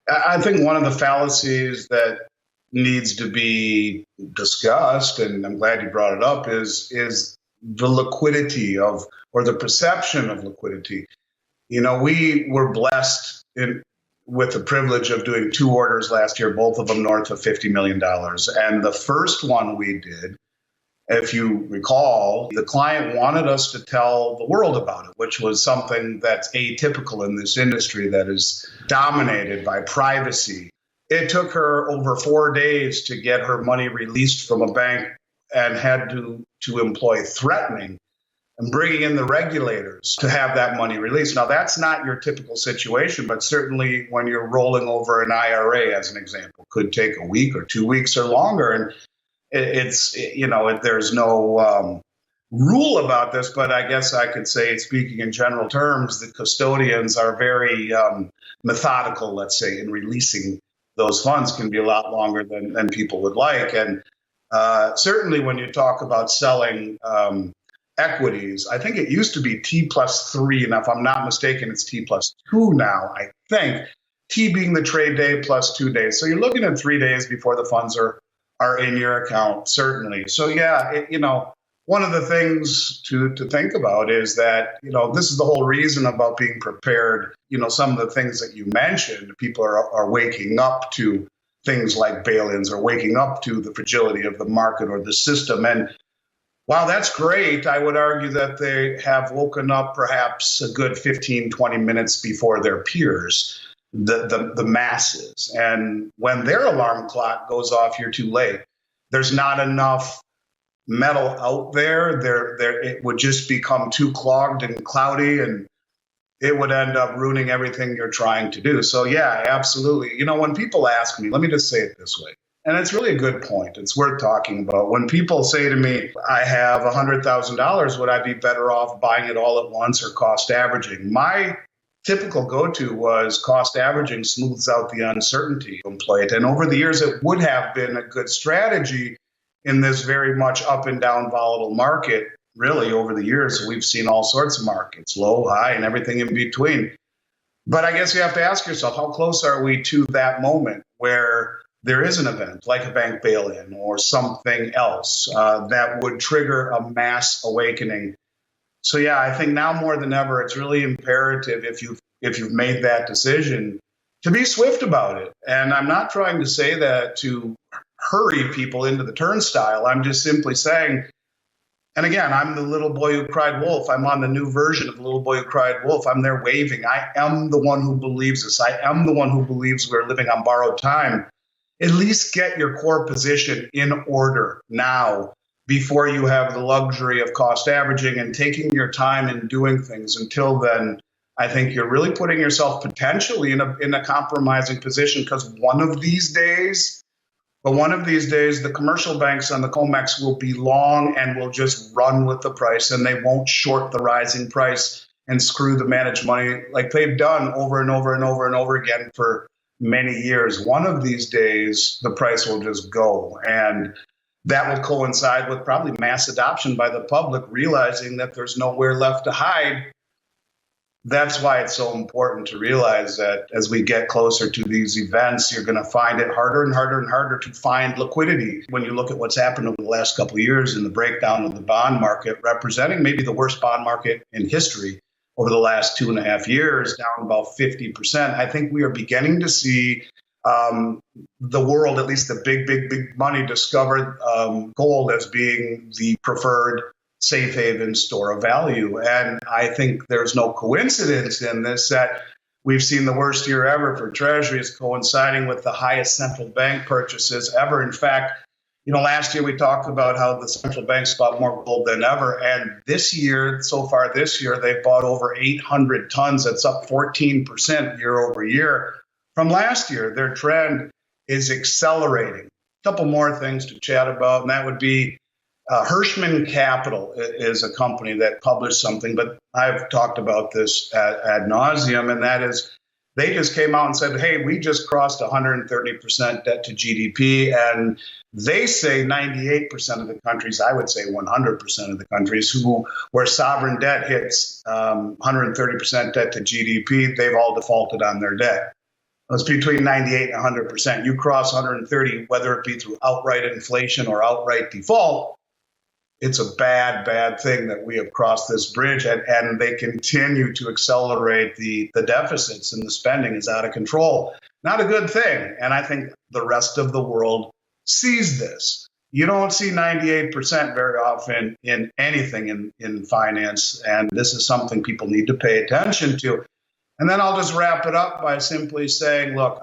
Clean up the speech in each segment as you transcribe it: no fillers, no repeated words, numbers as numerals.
I think one of the fallacies that needs to be discussed, and I'm glad you brought it up, is the liquidity of, or the perception of liquidity. We were blessed with the privilege of doing two orders last year, both of them north of $50 million. And the first one we did, if you recall, the client wanted us to tell the world about it, which was something that's atypical in this industry that is dominated by privacy. It took her over 4 days to get her money released from a bank and had to employ threatening and bringing in the regulators to have that money released. Now, that's not your typical situation, but certainly when you're rolling over an IRA, as an example, could take a week or 2 weeks or longer. And there's no rule about this, but I guess I could say, speaking in general terms, the custodians are very methodical, let's say, in releasing those funds. Can be a lot longer than people would like. And certainly when you talk about selling equities, I think it used to be T+3, and if I'm not mistaken, it's T+2 now, I think. T being the trade day plus 2 days. So you're looking at 3 days before the funds are in your account, certainly. So yeah, one of the things to think about is that, this is the whole reason about being prepared. Some of the things that you mentioned, people are waking up to things like bail-ins, or waking up to the fragility of the market or the system. And while that's great, I would argue that they have woken up perhaps a good 15, 20 minutes before their peers, the masses. And when their alarm clock goes off, you're too late. There's not enough metal out there. It would just become too clogged and cloudy, and it would end up ruining everything you're trying to do. So yeah, absolutely. When people ask me, let me just say it this way, and it's really a good point. It's worth talking about. When people say to me, I have $100,000, would I be better off buying it all at once or cost averaging? My typical go-to was cost averaging smooths out the uncertainty of employed. And over the years, it would have been a good strategy in this very much up and down volatile market. Really, over the years, we've seen all sorts of markets, low, high, and everything in between. But I guess you have to ask yourself, how close are we to that moment where there is an event like a bank bail-in or something else that would trigger a mass awakening? So yeah, I think now more than ever, it's really imperative, if you've made that decision, to be swift about it. And I'm not trying to say that to hurry people into the turnstile. I'm just simply saying, and again, I'm the little boy who cried wolf. I'm on the new version of the little boy who cried wolf. I'm there waving. I am the one who believes this. I am the one who believes we're living on borrowed time. At least get your core position in order now, before you have the luxury of cost averaging and taking your time and doing things. Until then, I think you're really putting yourself potentially in a compromising position, because one of these days, the commercial banks and the COMEX will be long and will just run with the price, and they won't short the rising price and screw the managed money like they've done over and over and over and over again for many years. One of these days, the price will just go. And that will coincide with probably mass adoption by the public, realizing that there's nowhere left to hide. That's why it's so important to realize that as we get closer to these events, you're going to find it harder and harder and harder to find liquidity. When you look at what's happened over the last couple of years in the breakdown of the bond market, representing maybe the worst bond market in history over the last 2.5 years, down about 50%, I think we are beginning to see the world, at least the big money, discovered gold as being the preferred safe haven store of value. And I think there's no coincidence in this that we've seen the worst year ever for treasuries, coinciding with the highest central bank purchases ever. In fact, last year we talked about how the central banks bought more gold than ever. And this year, so far this year, they've bought over 800 tons. That's up 14% year over year from last year. Their trend is accelerating. A couple more things to chat about, and that would be Hirschman Capital is a company that published something, but I've talked about this ad nauseum, and that is they just came out and said, hey, we just crossed 130% debt to GDP, and they say 98% of the countries, I would say 100% of the countries where sovereign debt hits 130% debt to GDP, they've all defaulted on their debt. It's between 98 and 100%. You cross 130, whether it be through outright inflation or outright default, it's a bad, bad thing that we have crossed this bridge, and they continue to accelerate the deficits, and the spending is out of control. Not a good thing. And I think the rest of the world sees this. You don't see 98% very often in anything in finance, and this is something people need to pay attention to. And then I'll just wrap it up by simply saying, look,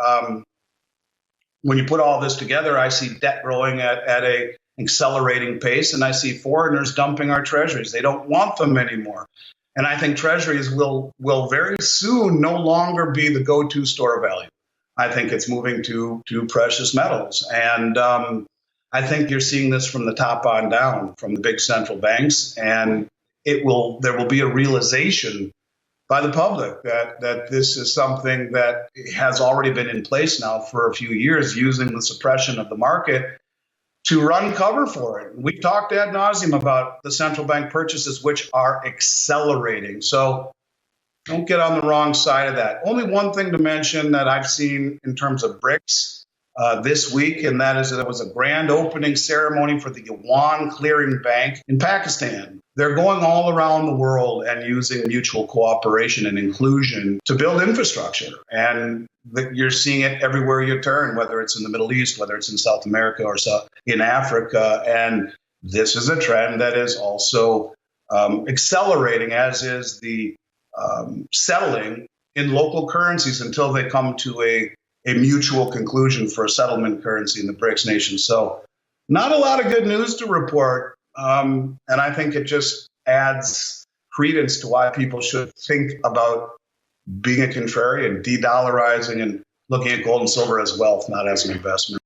when you put all this together, I see debt growing at a accelerating pace, and I see foreigners dumping our treasuries. They don't want them anymore. And I think treasuries will very soon no longer be the go-to store of value. I think it's moving to precious metals. And I think you're seeing this from the top on down, from the big central banks, and there will be a realization by the public that this is something that has already been in place now for a few years, using the suppression of the market to run cover for it. We've talked ad nauseum about the central bank purchases, which are accelerating. So don't get on the wrong side of that. Only one thing to mention that I've seen in terms of BRICS this week, and that is that there was a grand opening ceremony for the Yuan Clearing Bank in Pakistan. They're going all around the world and using mutual cooperation and inclusion to build infrastructure. And you're seeing it everywhere you turn, whether it's in the Middle East, whether it's in South America or in Africa. And this is a trend that is also accelerating, as is the settling in local currencies until they come to a mutual conclusion for a settlement currency in the BRICS nations. So not a lot of good news to report. And I think it just adds credence to why people should think about being a contrarian, de-dollarizing, and looking at gold and silver as wealth, not as an investment.